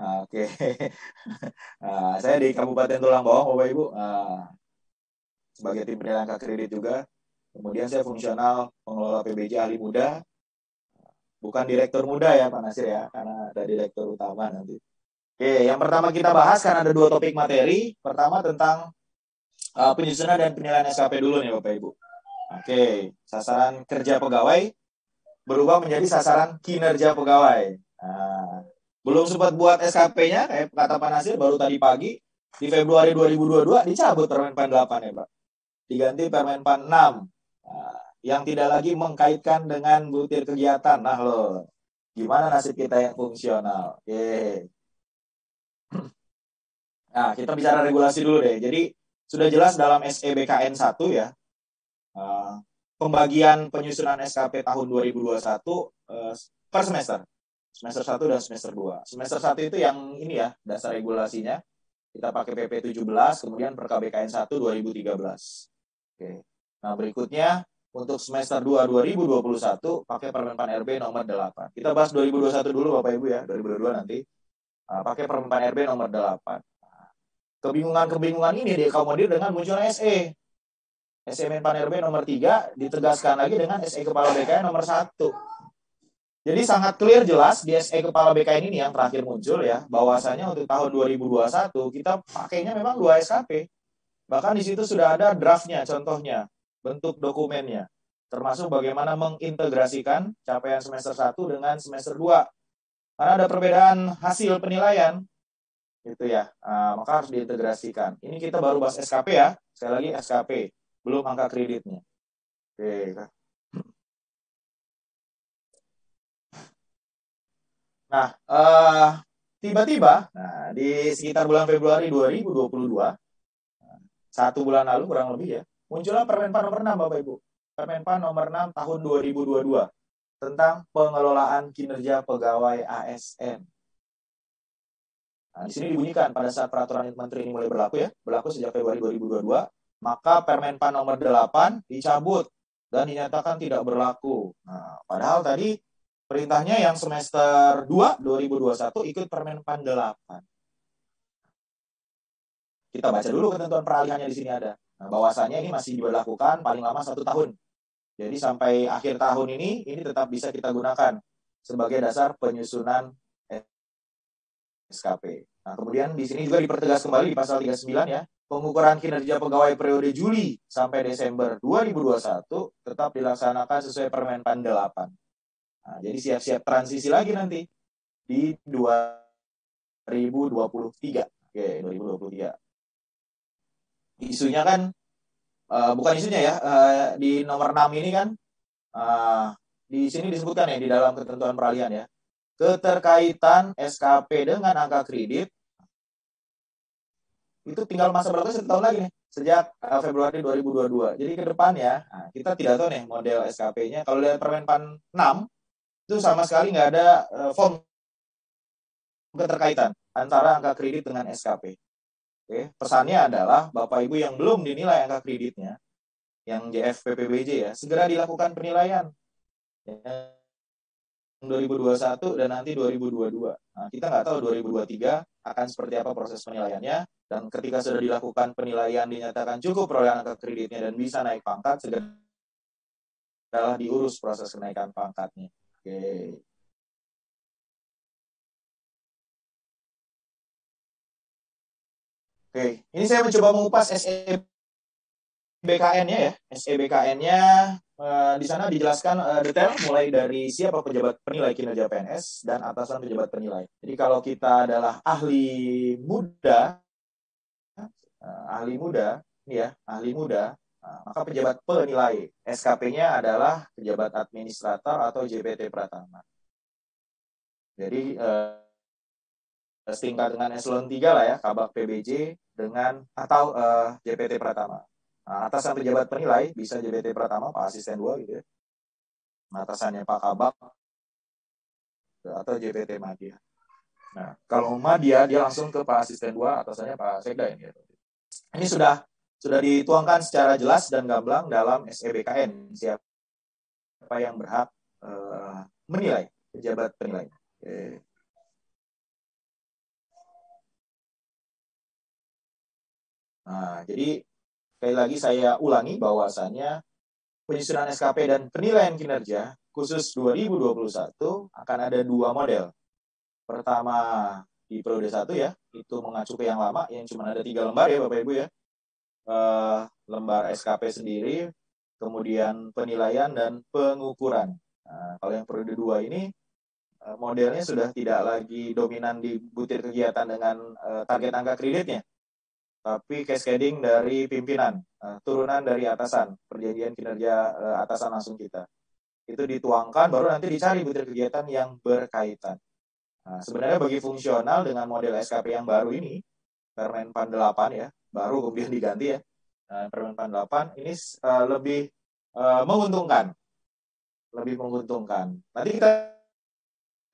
Oke. Saya di Kabupaten Tulang Bawang, Bapak Ibu, sebagai tim penilaian angka kredit juga. Kemudian saya fungsional pengelola PBJ ahli muda, bukan direktur muda ya Pak Nasir ya, karena ada direktur utama nanti. Oke, yang pertama kita bahas karena ada dua topik materi. Pertama tentang penyusunan dan penilaian SKP dulu nih Bapak Ibu. Oke, sasaran kerja pegawai berubah menjadi sasaran kinerja pegawai. Belum sempat buat SKP-nya, kayak kata Pak Nasir, baru tadi pagi, di Februari 2022 dicabut Permen-Pan 8 ya Pak. Diganti Permen-Pan 6. Yang tidak lagi mengkaitkan dengan butir kegiatan. Nah loh, gimana nasib kita yang fungsional? Oke. Nah, kita bicara regulasi dulu deh. Jadi, sudah jelas dalam SEBKN 1 ya, pembagian penyusunan SKP tahun 2021 per semester. Semester 1 dan semester 2. Semester 1 itu yang ini ya, dasar regulasinya. Kita pakai PP 17, kemudian per KBKN 1 2013. Oke. Nah, berikutnya untuk semester 2 2021 pakai Permen-Pan RB nomor 8. Kita bahas 2021 dulu Bapak Ibu ya, 2022 nanti. Pakai Permen-Pan RB nomor 8. Kebingungan-kebingungan ini diakomodir dengan munculnya SE. SE Menpan RB nomor 3 ditegaskan lagi dengan SE Kepala BKN nomor 1. Jadi sangat clear jelas di SE Kepala BKN ini yang terakhir muncul ya, bahwasanya untuk tahun 2021 kita pakainya memang 2 SKP. Bahkan di situ sudah ada draftnya, contohnya, bentuk dokumennya. Termasuk bagaimana mengintegrasikan capaian semester 1 dengan semester 2. Karena ada perbedaan hasil penilaian. Gitu ya. Maka harus diintegrasikan. Ini kita baru bahas SKP ya. Sekali lagi SKP. Belum angka kreditnya. Oke. Nah, tiba-tiba, di sekitar bulan Februari 2022, 1 bulan lalu kurang lebih ya, muncullah Permenpan nomor 6, Bapak Ibu. Permenpan nomor 6 tahun 2022 tentang pengelolaan kinerja pegawai ASN. Nah, di sini dibunyikan pada saat peraturan menteri ini mulai berlaku sejak Februari 2022, maka Permenpan nomor 8 dicabut dan dinyatakan tidak berlaku. Nah, padahal tadi perintahnya yang semester 2 2021 ikut Permenpan 8. Kita baca dulu ketentuan peralihannya di sini ada. Nah, bahwasanya ini masih diberlakukan paling lama 1 tahun. Jadi sampai akhir tahun ini tetap bisa kita gunakan sebagai dasar penyusunan SKP. Nah, kemudian di sini juga dipertegas kembali di pasal 39 ya, pengukuran kinerja pegawai periode Juli sampai Desember 2021 tetap dilaksanakan sesuai Permenpan 8. Nah, jadi siap-siap transisi lagi nanti di 2023. Oke, 2023. Isunya kan bukan isunya ya, di nomor 6 ini kan di sini disebutkan ya di dalam ketentuan peralihan ya, keterkaitan SKP dengan angka kredit itu tinggal masa berlaku 1 tahun lagi nih, sejak Februari 2022. Jadi ke depan ya, kita tidak tahu nih model SKP-nya. Kalau lihat Permenpan 6 itu sama sekali nggak ada form keterkaitan antara angka kredit dengan SKP. Oke, pesannya adalah Bapak Ibu yang belum dinilai angka kreditnya, yang JFPPBJ ya, segera dilakukan penilaian. Ya, 2021 dan nanti 2022. Nah, kita nggak tahu 2023 akan seperti apa proses penilaiannya, dan ketika sudah dilakukan penilaian dinyatakan cukup perolehan angka kreditnya dan bisa naik pangkat, segera diurus proses kenaikan pangkatnya. Oke. Oke, ini saya mencoba mengupas SEBKN-nya ya. SEBKN-nya di sana dijelaskan detail mulai dari siapa pejabat penilai kinerja PNS dan atasan pejabat penilai. Jadi kalau kita adalah ahli muda, ahli muda, maka pejabat penilai SKP-nya adalah pejabat administrator atau JPT Pratama. Jadi setingkat dengan eselon 3 lah ya, Kabak PBJ dengan atau JPT Pratama. Nah, atasan pejabat penilai bisa JPT Pratama, Pak Asisten 2 gitu ya. Atasannya Pak Kabak atau JPT Madya. Nah, kalau Madya dia langsung ke Pak Asisten 2, atasannya Pak Sekda ini. Ini sudah dituangkan secara jelas dan gamblang dalam SEBKN siapa yang berhak menilai pejabat penilai. Nah, jadi sekali lagi saya ulangi bahwasannya penyusunan SKP dan penilaian kinerja khusus 2021 akan ada dua model. Pertama di periode 1 ya, itu mengacu ke yang lama yang cuma ada 3 lembar ya Bapak Ibu ya. Lembar SKP sendiri, kemudian penilaian dan pengukuran. Nah, kalau yang periode 2 ini modelnya sudah tidak lagi dominan di butir kegiatan dengan target angka kreditnya, tapi cascading dari pimpinan, turunan dari atasan, perjanjian kinerja atasan langsung kita. Itu dituangkan, baru nanti dicari butir kegiatan yang berkaitan. Nah, sebenarnya bagi fungsional dengan model SKP yang baru ini, Permen Pan 8 ya, baru kemudian diganti ya, Permen Pan 8 ini lebih menguntungkan. Lebih menguntungkan. Nanti kita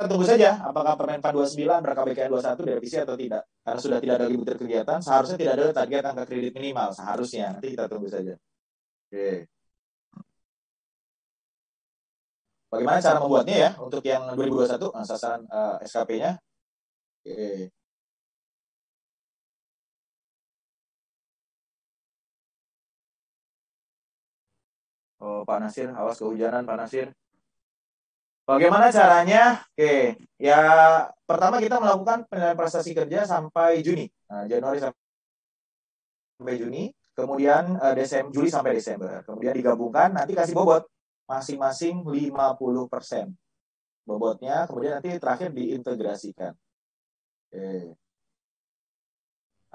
tunggu saja apakah Permen Pan 29 BKBKN 21 direvisi atau tidak. Karena sudah tidak ada lagi butir kegiatan, seharusnya tidak ada target angka kredit minimal. Seharusnya. Nanti kita tunggu saja. Oke. Bagaimana cara membuatnya ya untuk yang 2021 sasaran SKP-nya? Oke. Oh, Pak Nasir, awas kehujanan Pak Nasir. Bagaimana caranya? Oke, ya pertama kita melakukan penilaian prestasi kerja sampai Juni. Nah, Januari sampai Juni, kemudian Juli sampai Desember. Kemudian digabungkan, nanti kasih bobot masing-masing 50% bobotnya, kemudian nanti terakhir diintegrasikan. Oke.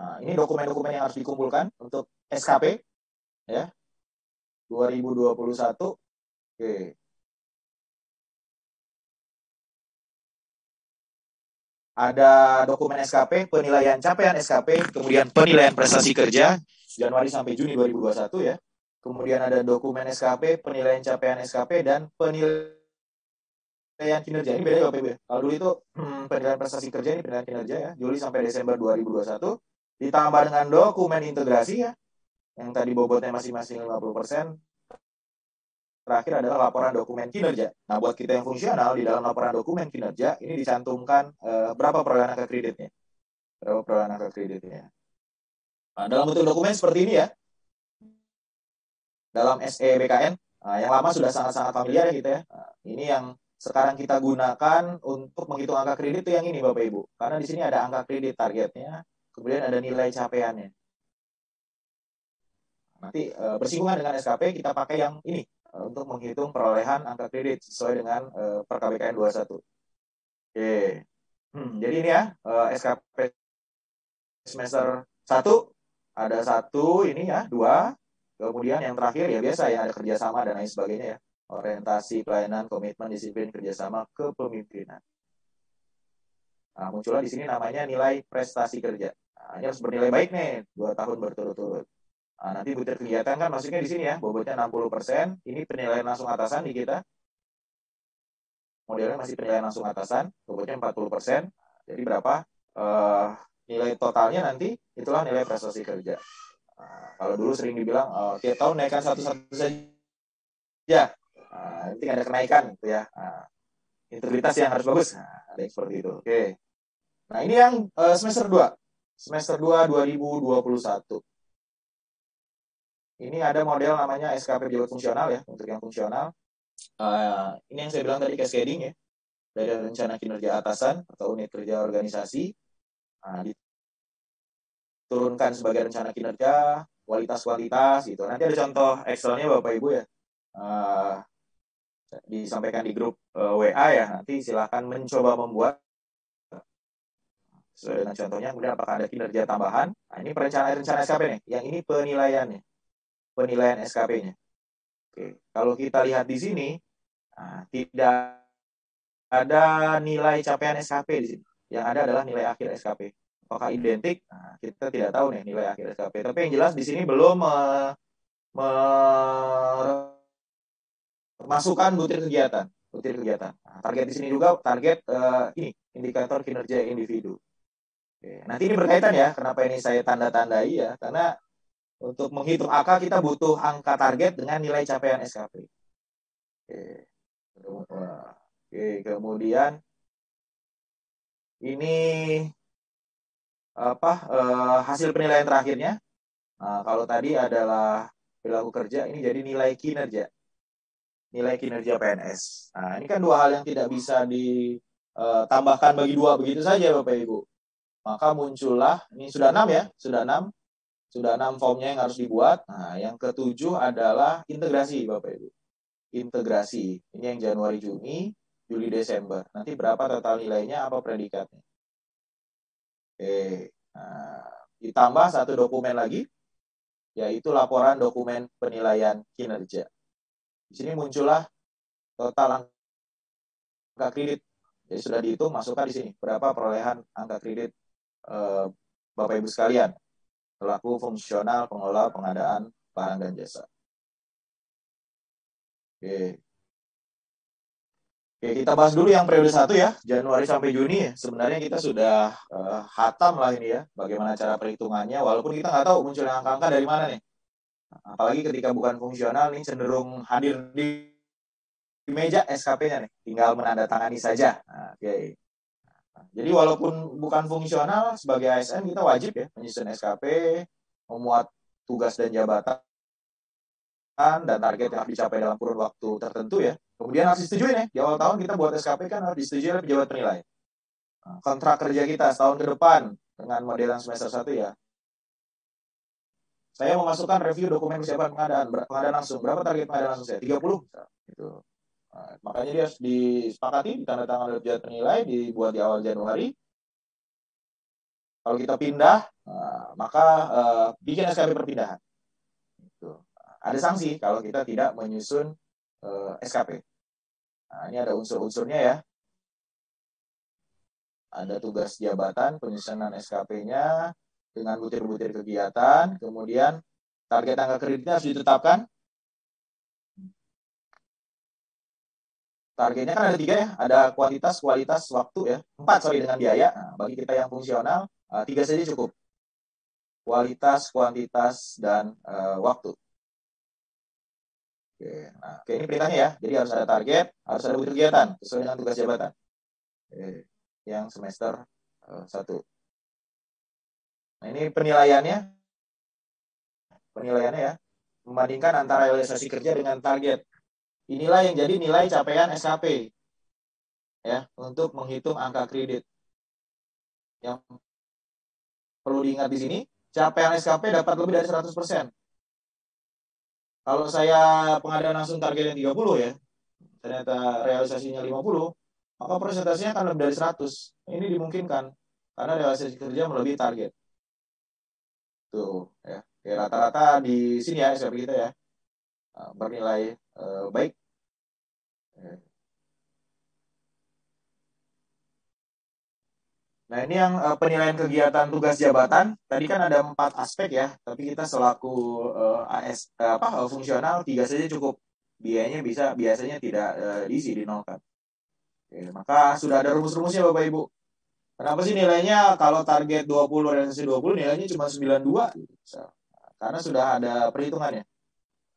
Nah, ini dokumen-dokumen yang harus dikumpulkan untuk SKP ya 2021. Oke. Ada dokumen SKP, penilaian capaian SKP, kemudian penilaian prestasi kerja Januari sampai Juni 2021 ya. Kemudian ada dokumen SKP, penilaian capaian SKP, dan penilaian kinerja. Ini beda ya Bapak Ibu. Kalau dulu itu penilaian prestasi kerja, ini penilaian kinerja ya, Juli sampai Desember 2021. Ditambah dengan dokumen integrasi ya, yang tadi bobotnya masing-masing 50%. Terakhir adalah laporan dokumen kinerja. Nah, buat kita yang fungsional, di dalam laporan dokumen kinerja, ini dicantumkan berapa perolehan angka kreditnya. Berapa perolehan angka kreditnya. Nah, dalam bentuk dokumen seperti ini ya, dalam SEBKN, yang lama sudah sangat-sangat familiar ya kita ya. Nah, ini yang sekarang kita gunakan untuk menghitung angka kredit itu yang ini Bapak Ibu. Karena di sini ada angka kredit targetnya, kemudian ada nilai capaiannya. Nanti bersinggungan dengan SKP kita pakai yang ini untuk menghitung perolehan angka kredit sesuai dengan per KBKN 21. Oke. Jadi ini ya SKP semester 1 ada 1 ini ya, 2. Kemudian yang terakhir ya biasa ya ada kerjasama dan lain sebagainya ya. Orientasi, pelayanan, komitmen, disiplin, kerjasama, kepemimpinan. Nah, muncullah di sini namanya nilai prestasi kerja. Nah, ini harus bernilai baik nih 2 tahun berturut-turut. Nah, nanti butir kegiatan kan masuknya di sini ya, bobotnya 60%. Ini penilaian langsung atasan di kita. Modelnya masih penilaian langsung atasan, bobotnya 40%. Jadi berapa? Nilai totalnya nanti itulah nilai prestasi kerja. Nah, kalau dulu sering dibilang tiap tahun naikkan satu-satu saja. Nanti ada kenaikan gitu ya. Integritas yang harus bagus. Ada yang seperti itu. Oke. Nah, ini yang semester 2. Semester 2 2021. Ini ada model namanya SKP pejabat fungsional ya, untuk yang fungsional. Ini yang saya bilang tadi cascading ya, dari rencana kinerja atasan atau unit kerja organisasi, diturunkan sebagai rencana kinerja, kualitas-kualitas gitu. Nanti ada contoh Excelnya Bapak Ibu ya, disampaikan di grup WA ya, nanti silahkan mencoba membuat sesuai dengan contohnya, kemudian apakah ada kinerja tambahan. Nah, ini rencana SKP nih, yang ini penilaiannya, penilaian SKP-nya. Oke, kalau kita lihat di sini, tidak ada nilai capaian SKP di sini. Yang ada adalah nilai akhir SKP. Apakah identik? Nah, kita tidak tahu nih nilai akhir SKP. Tapi yang jelas di sini belum masukkan butir kegiatan. Butir kegiatan. Nah, target di sini juga target ini indikator kinerja individu. Oke, nanti ini berkaitan ya. Kenapa ini saya tanda-tandai ya? Karena untuk menghitung angka kita butuh angka target dengan nilai capaian SKP. Oke. Oke, kemudian ini hasil penilaian terakhirnya. Kalau tadi adalah perilaku kerja, ini jadi nilai kinerja. Nilai kinerja PNS. Nah, ini kan dua hal yang tidak bisa ditambahkan bagi dua begitu saja, Bapak Ibu. Maka muncullah, ini sudah 6 ya, sudah 6 formnya yang harus dibuat. Nah, yang ketujuh adalah integrasi, Bapak Ibu. Integrasi. Ini yang Januari, Juni, Juli, Desember. Nanti berapa total nilainya, apa predikatnya. Oke. Nah, ditambah satu dokumen lagi, yaitu laporan dokumen penilaian kinerja. Di sini muncullah total angka kredit. Jadi sudah dihitung, masukkan di sini berapa perolehan angka kredit Bapak Ibu sekalian, pelaku fungsional pengelola pengadaan barang dan jasa. Oke. Oke, kita bahas dulu yang periode 1 ya, Januari sampai Juni. Sebenarnya kita sudah hatam lah ini ya, bagaimana cara perhitungannya, walaupun kita nggak tahu munculnya angka-angka dari mana nih. Apalagi ketika bukan fungsional nih cenderung hadir di meja SKP-nya nih, tinggal menandatangani saja. Nah, oke. Jadi walaupun bukan fungsional, sebagai ASN kita wajib ya menyusun SKP, memuat tugas dan jabatan dan target yang harus dicapai dalam kurun waktu tertentu ya. Kemudian harus disetujui nih, di awal tahun kita buat SKP kan harus disetujui oleh pejabat penilai. Kontrak kerja kita setahun ke depan dengan modelan semester 1 ya. Saya memasukkan review dokumen persiapan pengadaan langsung. Berapa target pengadaan langsung saya? 30. Gitu. Nah, makanya dia harus disepakati, ditandatangani oleh pejabat penilai, dibuat di awal Januari. Kalau kita pindah, maka bikin SKP perpindahan. Gitu. Ada sanksi kalau kita tidak menyusun SKP. Nah, ini ada unsur-unsurnya ya. Ada tugas jabatan, penyusunan SKP-nya, dengan butir-butir kegiatan, kemudian target angka kreditnya harus ditetapkan. Targetnya kan ada 3 ya, ada kuantitas, kualitas, waktu ya. 4 sorry dengan biaya. Nah, bagi kita yang fungsional, 3 saja cukup. Kualitas, kuantitas, dan waktu. Oke, nah, ini perintahnya ya. Jadi harus ada target, harus ada butir kegiatan sesuai dengan tugas jabatan. Oke, yang semester 1. Nah, ini penilaiannya ya, membandingkan antara realisasi kerja dengan target. Inilah yang jadi nilai capaian SKP ya untuk menghitung angka kredit. Yang perlu diingat di sini, capaian SKP dapat lebih dari 100%. Kalau saya pengadaan langsung targetnya 30 ya, ternyata realisasinya 50, maka persentasenya akan lebih dari 100. Ini dimungkinkan karena realisasi kerja melebihi target. Tuh ya. Rata-rata di sini ya SKP kita ya bernilai baik. Nah, ini yang penilaian kegiatan tugas jabatan. Tadi kan ada 4 aspek ya, tapi kita selaku fungsional 3 saja cukup. Biayanya biasanya tidak diisi, dinolkan. Oke, maka sudah ada rumus-rumusnya Bapak Ibu. Kenapa sih nilainya kalau target 20 realisasi 20 nilainya cuma 92? Karena sudah ada perhitungannya.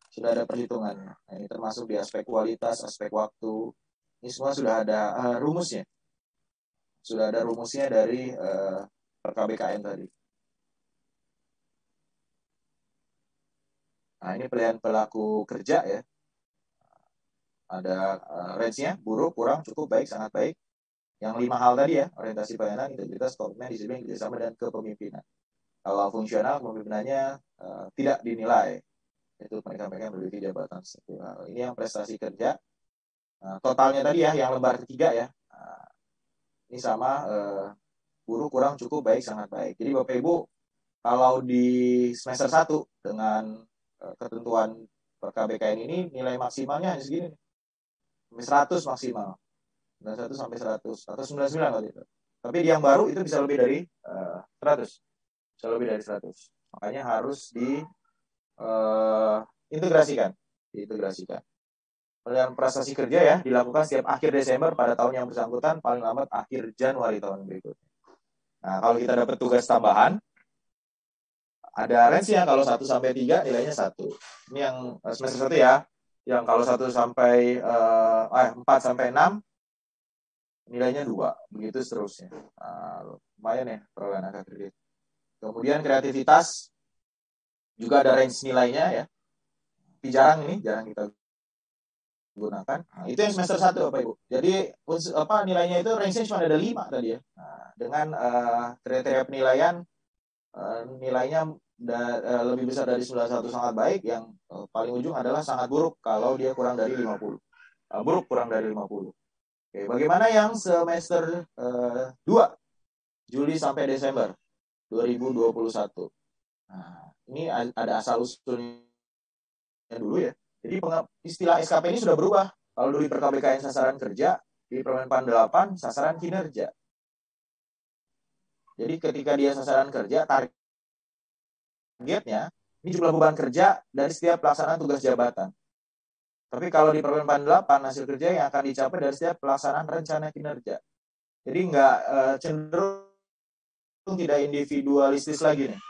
Sudah ada perhitungannya. Nah, ini termasuk di aspek kualitas, aspek waktu. Ini semua sudah ada rumusnya. Sudah ada rumusnya dari KBKN tadi. Nah, ini pilihan pelaku kerja ya. Ada range-nya, buruk, kurang, cukup, baik, sangat baik. Yang 5 hal tadi ya, orientasi pelayanan, integritas, komitmen, disiplin, kerjasama, dan kepemimpinan. Kalau fungsional, kepemimpinannya tidak dinilai. Itu mereka-mereka yang memiliki jabatan struktural. Ini yang prestasi kerja. Totalnya tadi ya, yang lembar ketiga ya. Ini sama buruk, kurang, cukup, baik, sangat baik. Jadi Bapak Ibu, kalau di semester 1 dengan ketentuan KBKN ini nilai maksimalnya hanya segini. 100 maksimal. 91 sampai 100 atau 99 waktu itu. Tapi di yang baru itu bisa lebih dari 100. Bisa lebih dari 100. Makanya harus diintegrasikan. Penilaian prestasi kerja ya dilakukan setiap akhir Desember pada tahun yang bersangkutan, paling lambat akhir Januari tahun berikutnya. Nah, kalau kita dapat tugas tambahan, ada range-nya. Kalau 1 sampai 3 nilainya 1. Ini yang semester 1 ya. Yang kalau 1 sampai 4 sampai 6 nilainya 2. Begitu seterusnya. Lumayan ya perolehan angka kredit. Kemudian kreativitas juga ada range nilainya ya. Tapi jarang kita gunakan. Nah, itu yang semester 1 Bapak Ibu. Jadi nilainya itu range-nya cuma ada 5 tadi ya. Nah, dengan kriteria penilaian nilainya lebih besar dari 91 sangat baik, yang paling ujung adalah sangat buruk kalau dia kurang dari 50. Buruk kurang dari 50. Oke, bagaimana yang semester 2 Juli sampai Desember 2021? Nah, ini ada asal usulnya dulu ya. Jadi istilah SKP ini sudah berubah. Kalau dulu di PKBKN sasaran kerja, di Permenpan 8 sasaran kinerja. Jadi ketika dia sasaran kerja, targetnya ini jumlah beban kerja dari setiap pelaksanaan tugas jabatan. Tapi kalau di Permenpan 8, hasil kerja yang akan dicapai dari setiap pelaksanaan rencana kinerja. Jadi nggak cenderung tidak individualistis lagi nih.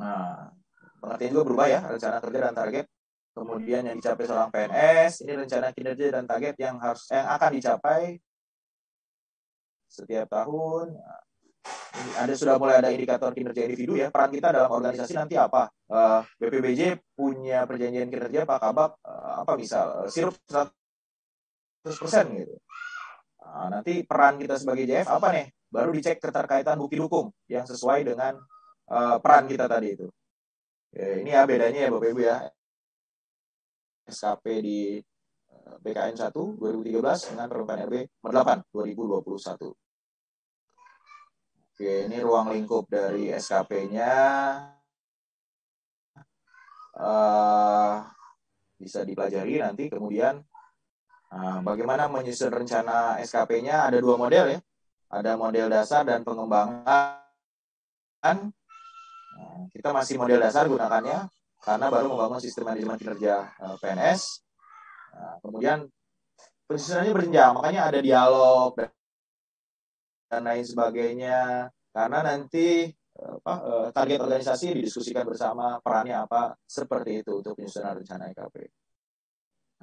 Nah, pengertian juga berubah ya, rencana kerja dan target. Kemudian yang dicapai seorang PNS, ini rencana kinerja dan target yang akan dicapai setiap tahun. Sudah mulai ada indikator kinerja individu ya. Peran kita dalam organisasi nanti apa? BPBJ punya perjanjian kinerja Pak Kabak apa misal sirup 100% gitu. Nanti peran kita sebagai JF apa nih? Baru dicek keterkaitan bukti dukung yang sesuai dengan peran kita tadi itu. Ini ya bedanya ya Bapak Ibu ya. SKP di BKN 1 2013 dengan Permenpan RB nomor 8 2021. Oke, ini ruang lingkup dari SKP-nya. Bisa dipelajari nanti. Kemudian bagaimana menyusun rencana SKP-nya, ada 2 model ya. Ada model dasar dan pengembangan. Kita masih model dasar gunakannya karena baru membangun sistem manajemen kinerja PNS. Kemudian penyusunannya berjenjang, makanya ada dialog dan lain sebagainya. Karena nanti target organisasi didiskusikan bersama, perannya apa, seperti itu untuk penyusunan rencana EKP.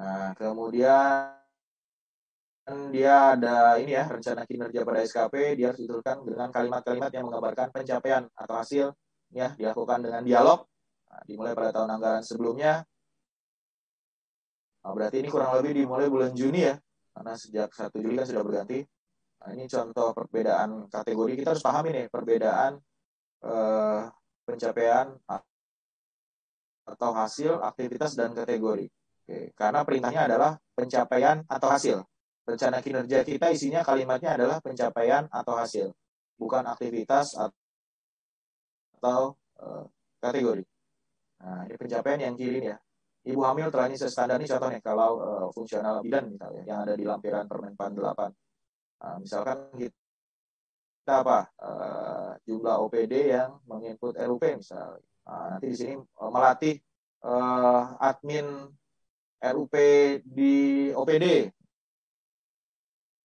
Nah, kemudian dia ada ini ya, rencana kinerja pada SKP, dia harus dituliskan dengan kalimat-kalimat yang menggambarkan pencapaian atau hasil ya, dilakukan dengan dialog. Dimulai pada tahun anggaran sebelumnya. Berarti ini kurang lebih dimulai bulan Juni ya, karena sejak 1 Juli kan sudah berganti. Ini contoh perbedaan kategori. Kita harus pahami nih perbedaan pencapaian atau hasil, aktivitas, dan kategori. Oke, karena perintahnya adalah pencapaian atau hasil. Rencana kinerja kita isinya kalimatnya adalah pencapaian atau hasil, bukan aktivitas atau kategori. Nah, ini pencapaian yang kiri ya. Ibu hamil telah ini standar ini contohnya kalau fungsional bidan misalnya yang ada di lampiran Permenpan 8. Misalkan kita apa? Jumlah OPD yang menginput RUP misalnya. Nanti di sini melatih admin RUP di OPD.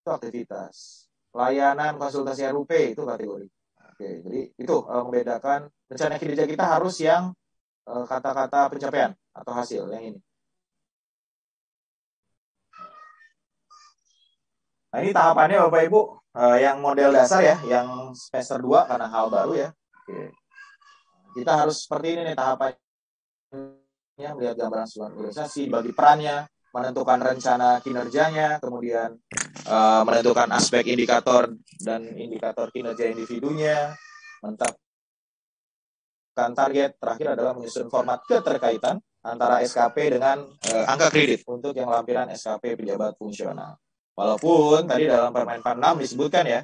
Itu aktivitas. Layanan konsultasi RUP itu kategori. Oke, jadi itu membedakan rencana kinerja kita harus yang kata-kata pencapaian atau hasil yang ini. Nah, ini tahapannya Bapak Ibu, yang model dasar ya, yang semester 2 karena hal baru ya. Oke. Kita harus seperti ini nih tahapannya, melihat gambaran seluruh organisasi, bagi perannya, menentukan rencana kinerjanya, kemudian menentukan aspek indikator dan indikator kinerja individunya, menetapkan target, terakhir adalah menyusun format keterkaitan antara SKP dengan angka kredit untuk yang lampiran SKP pejabat fungsional. Walaupun tadi dalam Permenpan 6 disebutkan ya,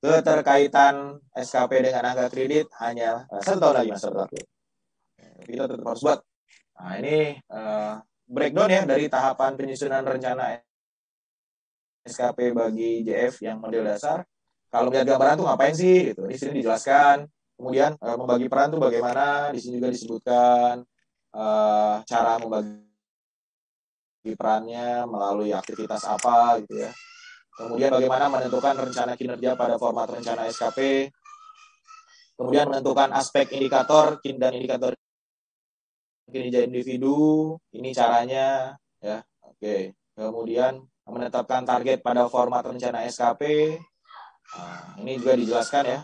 keterkaitan SKP dengan angka kredit hanya 1 tahun lagi masa berlaku. Kita tetap harus buat. Nah, ini breakdown ya dari tahapan penyusunan rencana SKP bagi JF yang model dasar. Kalau melihat gambaran tuh ngapain sih gitu. Di sini dijelaskan. Kemudian membagi peran tuh bagaimana, di sini juga disebutkan cara membagi perannya melalui aktivitas apa gitu ya. Kemudian bagaimana menentukan rencana kinerja pada format rencana SKP. Kemudian menentukan aspek indikator dan indikator kinerja individu, ini caranya ya. Oke. Kemudian menetapkan target pada format rencana SKP. Ini juga dijelaskan ya.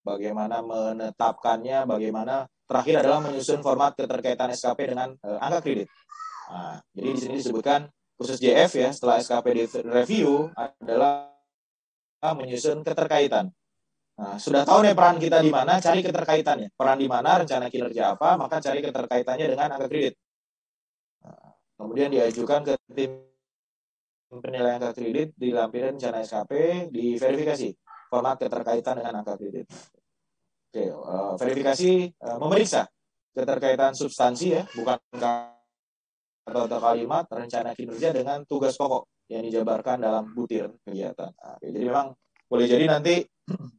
bagaimana menetapkannya, bagaimana terakhir adalah menyusun format keterkaitan SKP dengan angka kredit. Nah, jadi di sini disebutkan khusus JF ya, setelah SKP di review adalah menyusun keterkaitan. Nah, sudah tahu nih peran kita di mana, cari keterkaitannya. Peran di mana, rencana kinerja apa, maka cari keterkaitannya dengan angka kredit. Nah, kemudian diajukan ke tim penilaian angka kredit, dilampirkan rencana SKP, diverifikasi format keterkaitan dengan angka kredit. Oke, verifikasi memeriksa keterkaitan substansi ya, bukan atau kalimat rencana kinerja dengan tugas pokok yang dijabarkan dalam butir kegiatan. Nah, jadi memang boleh jadi nanti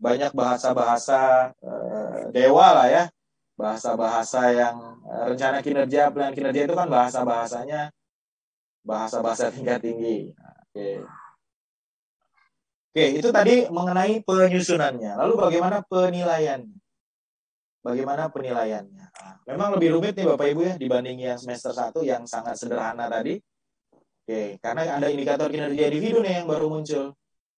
banyak bahasa-bahasa dewa lah ya, bahasa-bahasa yang rencana kinerja, plan kinerja itu kan bahasa-bahasanya bahasa-bahasa tingkat tinggi. Nah, oke, itu tadi mengenai penyusunannya. Lalu bagaimana penilaiannya? Bagaimana penilaiannya? Nah, memang lebih rumit nih Bapak Ibu ya dibanding yang semester 1 yang sangat sederhana tadi. Oke, karena ada indikator kinerja individu nih yang baru muncul.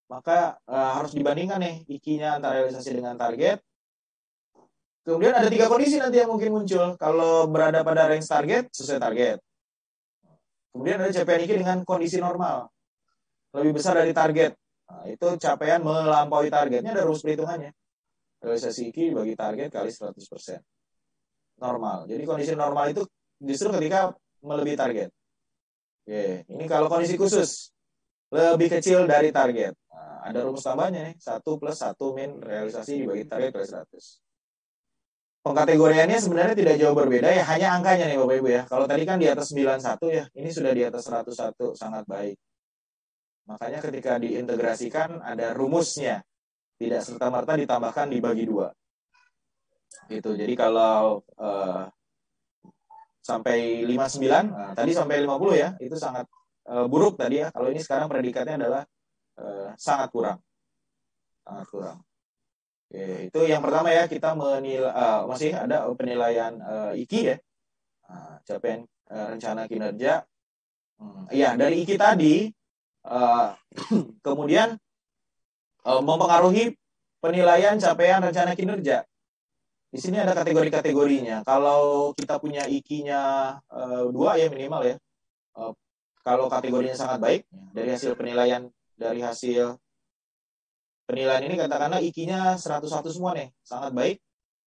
Maka harus dibandingkan nih IKI-nya antara realisasi dengan target. Kemudian ada 3 kondisi nanti yang mungkin muncul. Kalau berada pada range target, sesuai target. Kemudian ada capaian IKI dengan kondisi normal. Lebih besar dari target. Nah, itu capaian melampaui targetnya, ada rumus perhitungannya. Realisasi IKI bagi target kali 100%. Normal. Jadi kondisi normal itu justru ketika melebihi target. Oke, ini kalau kondisi khusus lebih kecil dari target. Nah, ada rumus tambahnya nih, 1 plus 1 min realisasi dibagi target kali 100. Pengkategoriannya sebenarnya tidak jauh berbeda ya, hanya angkanya nih Bapak Ibu ya. Kalau tadi kan di atas 91 ya, ini sudah di atas 101, sangat baik. Makanya ketika diintegrasikan ada rumusnya, tidak serta-merta ditambahkan dibagi 2. Gitu. Jadi kalau sampai 59, nah, tadi sampai 50 ya, itu sangat buruk tadi ya. Kalau ini sekarang predikatnya adalah sangat kurang. Sangat kurang. Oke, itu yang pertama ya, kita menilai masih ada penilaian IKI ya. Nah, capaian rencana kinerja. Iya, dari IKI tadi kemudian mempengaruhi penilaian capaian rencana kinerja. Di sini ada kategori-kategorinya. Kalau kita punya IKI-nya 2 ya minimal ya. Kalau kategorinya sangat baik, dari hasil penilaian ini katakanlah IKI-nya 101 semua nih, sangat baik.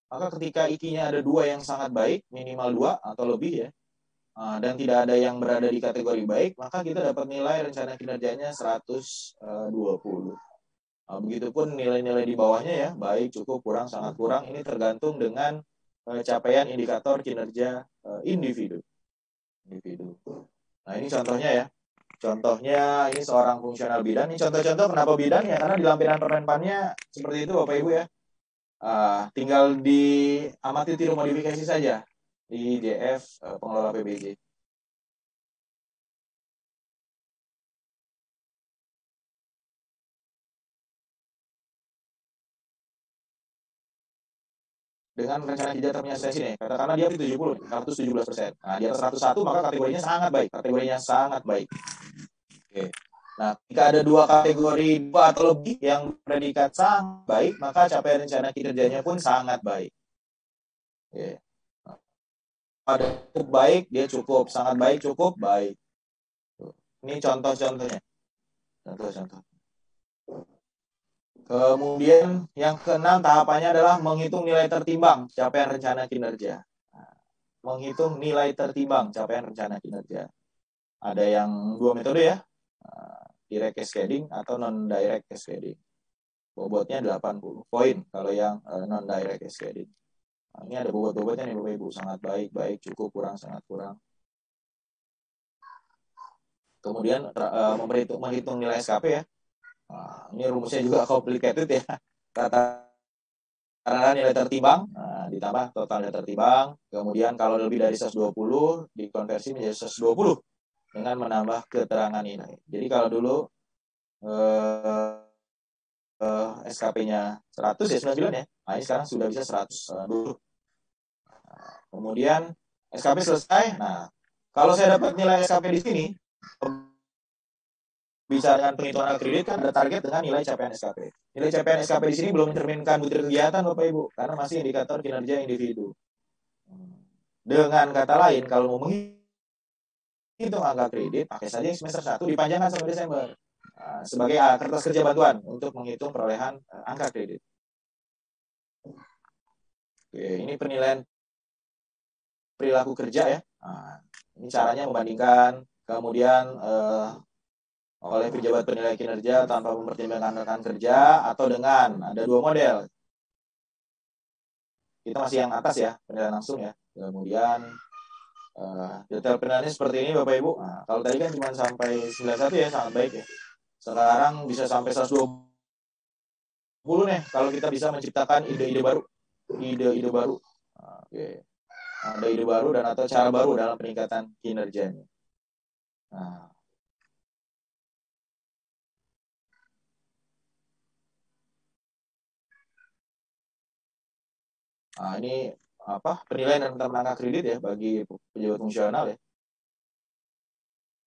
Maka ketika IKI-nya ada 2 yang sangat baik, minimal 2 atau lebih ya, dan tidak ada yang berada di kategori baik, maka kita dapat nilai rencana kinerjanya 120. Begitupun nilai-nilai di bawahnya ya, baik, cukup, kurang, sangat kurang, ini tergantung dengan capaian indikator kinerja individu. Nah, ini contohnya ya. Contohnya ini seorang fungsional bidan. Ini contoh-contoh kenapa bidan ya, karena di lampiran permenpannya seperti itu Bapak Ibu ya. Tinggal diamati tiru modifikasi saja di JF pengelola PBJ. Dengan rencana kinerja terminasi sini, katakanlah dia 70, 117%. Nah, di atas 101 maka kategorinya sangat baik. Kategorinya sangat baik. Oke. Nah, jika ada 2 kategori 2 atau lebih yang predikat sangat baik, maka capaian rencana kinerjanya pun sangat baik. Oke. Ada cukup baik, dia cukup, sangat baik, cukup baik. Ini contoh-contohnya. Contoh-contoh. Kemudian yang keenam tahapannya adalah menghitung nilai tertimbang capaian rencana kinerja. Menghitung nilai tertimbang capaian rencana kinerja. Ada yang 2 metode ya, direct cascading atau non-direct cascading. Bobotnya 80 poin kalau yang non-direct cascading. Nah, ini ada bobot-bobotnya nih Bapak Ibu, sangat baik, baik, cukup, kurang, sangat kurang. Kemudian menghitung nilai SKP ya. Nah, ini rumusnya juga complicated ya. Karena nilai tertimbang, ditambah total nilai tertimbang. Kemudian kalau lebih dari 120, dikonversi menjadi 120 dengan menambah keterangan nilai. Jadi kalau dulu SKP-nya 100 ya 99 ya. Nah, ini sekarang sudah bisa 120. Kemudian SKP selesai. Nah, kalau saya dapat nilai SKP di sini, bicara penghitungan angka kredit kan ada target dengan nilai capaian SKP. Nilai capaian SKP di sini belum mencerminkan butir kegiatan Bapak Ibu, karena masih indikator kinerja individu. Dengan kata lain, kalau mau menghitung angka kredit, pakai saja yang semester 1 dipanjangkan sampai Desember. Sebagai kertas kerja bantuan untuk menghitung perolehan angka kredit. Oke, ini penilaian perilaku kerja ya. Ini caranya membandingkan, kemudian oleh pejabat penilai kinerja tanpa mempertimbangkan rekan kerja atau dengan ada dua model. Kita masih yang atas ya, penilaian langsung ya. Kemudian detail penilaiannya seperti ini Bapak Ibu. Kalau tadi kan cuma sampai 91 ya, sangat baik ya. Sekarang bisa sampai 120 nih kalau kita bisa menciptakan ide-ide baru. Ide-ide baru. Oke. Ada ide baru dan atau cara baru dalam peningkatan kinerjanya. Ini penilaian dan penetapan angka kredit ya bagi pejabat fungsional ya.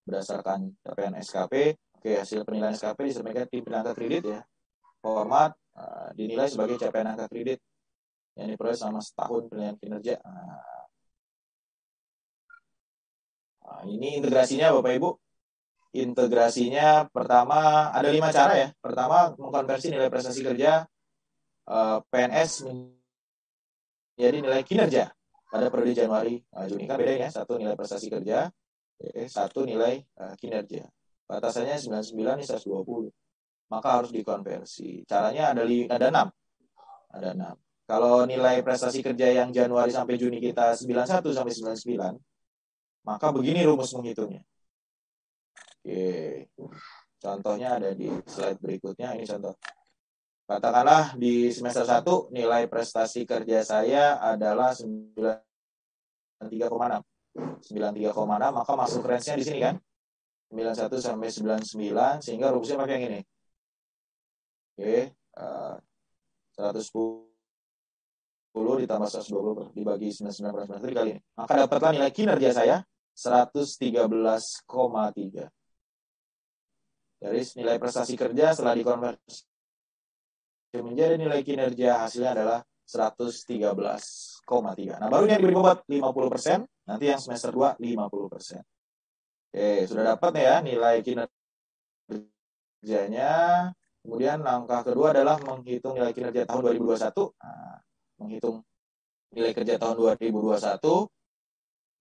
Berdasarkan capaian SKP, oke, hasil penilaian SKP disampaikan tim penangka kredit ya. Format dinilai sebagai capaian angka kredit yang diperoleh selama setahun penilaian kinerja. Ini integrasinya Bapak Ibu. Integrasinya pertama ada 5 cara ya. Pertama, mengkonversi nilai prestasi kerja PNS menjadi nilai kinerja pada periode Januari Juni. Kan beda ya, satu nilai prestasi kerja, satu nilai kinerja. Batasannya 99 ini 120. Maka harus dikonversi. Caranya ada 6. Ada 6. Kalau nilai prestasi kerja yang Januari sampai Juni kita 91 sampai 99, maka begini rumus menghitungnya. Oke. Contohnya ada di slide berikutnya. Ini contoh. Katakanlah di semester 1 nilai prestasi kerja saya adalah 93,6. 93,6 maka masuk range-nya di sini kan. 91 sampai 99 sehingga rumusnya pakai yang ini. Oke, 110 ditambah 120 dibagi 99 dikali ini. Maka dapatlah nilai kinerja saya 113,3. Dari nilai prestasi kerja setelah dikonversi menjadi nilai kinerja hasilnya adalah 113,3. Nah, baru yang diberi bobot 50%, nanti yang semester 2 50%. Oke, sudah dapat ya nilai kinerjanya. Kemudian langkah kedua adalah menghitung nilai kinerja tahun 2021. Menghitung nilai kerja tahun 2021.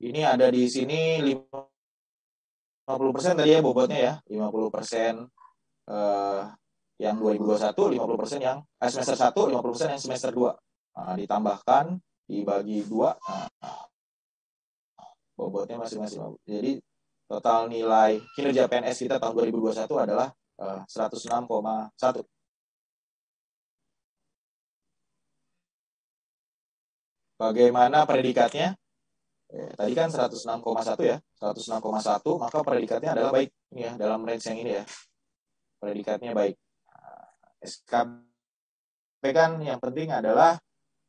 Ini ada di sini 50% tadi ya bobotnya ya. 50% yang 2021, 50% yang semester 1, 50% yang semester 2. Ditambahkan, dibagi 2, bobotnya masing-masing. Jadi total nilai kinerja PNS kita tahun 2021 adalah 106,1. Bagaimana predikatnya? Tadi kan 106,1 ya, 106,1, maka predikatnya adalah baik ini ya, dalam range yang ini ya. Predikatnya baik. SKP kan yang penting adalah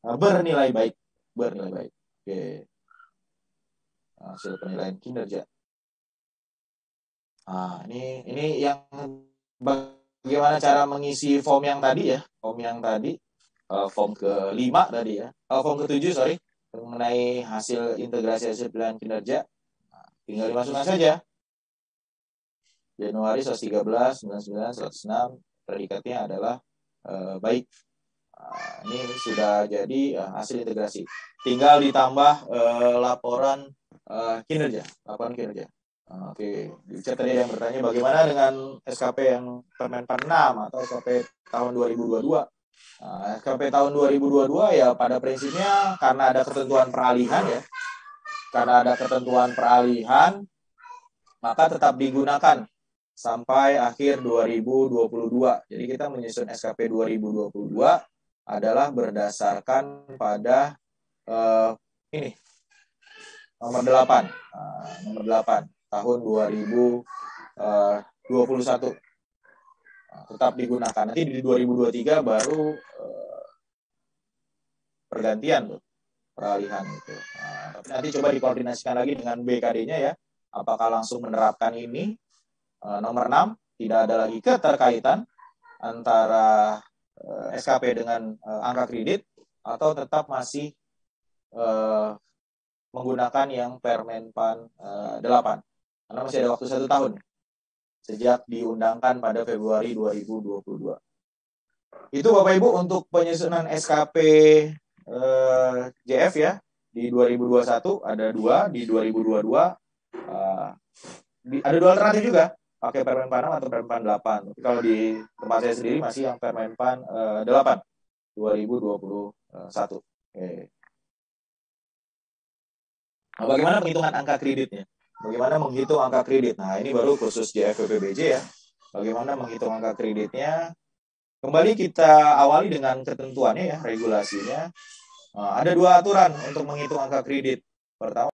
bernilai baik. Oke. Hasil penilaian kinerja. Ini yang bagaimana cara mengisi form yang tadi ya. Form yang tadi, form ke-5 tadi ya. Form ke-7 sorry, mengenai hasil integrasi hasil penilaian kinerja. Tinggal dimasukkan saja. Januari 113, 99, 106, predikatnya adalah baik. Ini sudah jadi hasil integrasi. Tinggal ditambah laporan kinerja. Oke, di chat tadi yang bertanya bagaimana dengan SKP yang Permen 46 atau SKP tahun 2022. SKP tahun 2022 ya pada prinsipnya karena ada ketentuan peralihan ya. Karena ada ketentuan peralihan maka tetap digunakan sampai akhir 2022. Jadi kita menyusun SKP 2022 adalah berdasarkan pada ini nomor 8 tahun 2021 tetap digunakan. Nanti di 2023 baru pergantian tuh peralihan itu. Tapi nanti coba dikoordinasikan lagi dengan BKD-nya ya. Apakah langsung menerapkan ini nomor 6 tidak ada lagi keterkaitan antara SKP dengan angka kredit, atau tetap masih menggunakan yang Permenpan 8, karena masih ada waktu 1 tahun sejak diundangkan pada Februari 2022. Itu Bapak Ibu untuk penyusunan SKP JF ya. Di 2021 ada 2, di 2022 ada 2 alternatif juga, pakai Permenpan 6 atau Permenpan 8. Tapi kalau di tempat saya sendiri masih yang Permenpan 8 2021. Oke. Nah, bagaimana penghitungan angka kreditnya? Bagaimana menghitung angka kredit? Nah, ini baru khusus JFPPBJ ya. Bagaimana menghitung angka kreditnya? Kembali kita awali dengan ketentuannya ya, regulasinya. Ada 2 aturan untuk menghitung angka kredit. Pertama,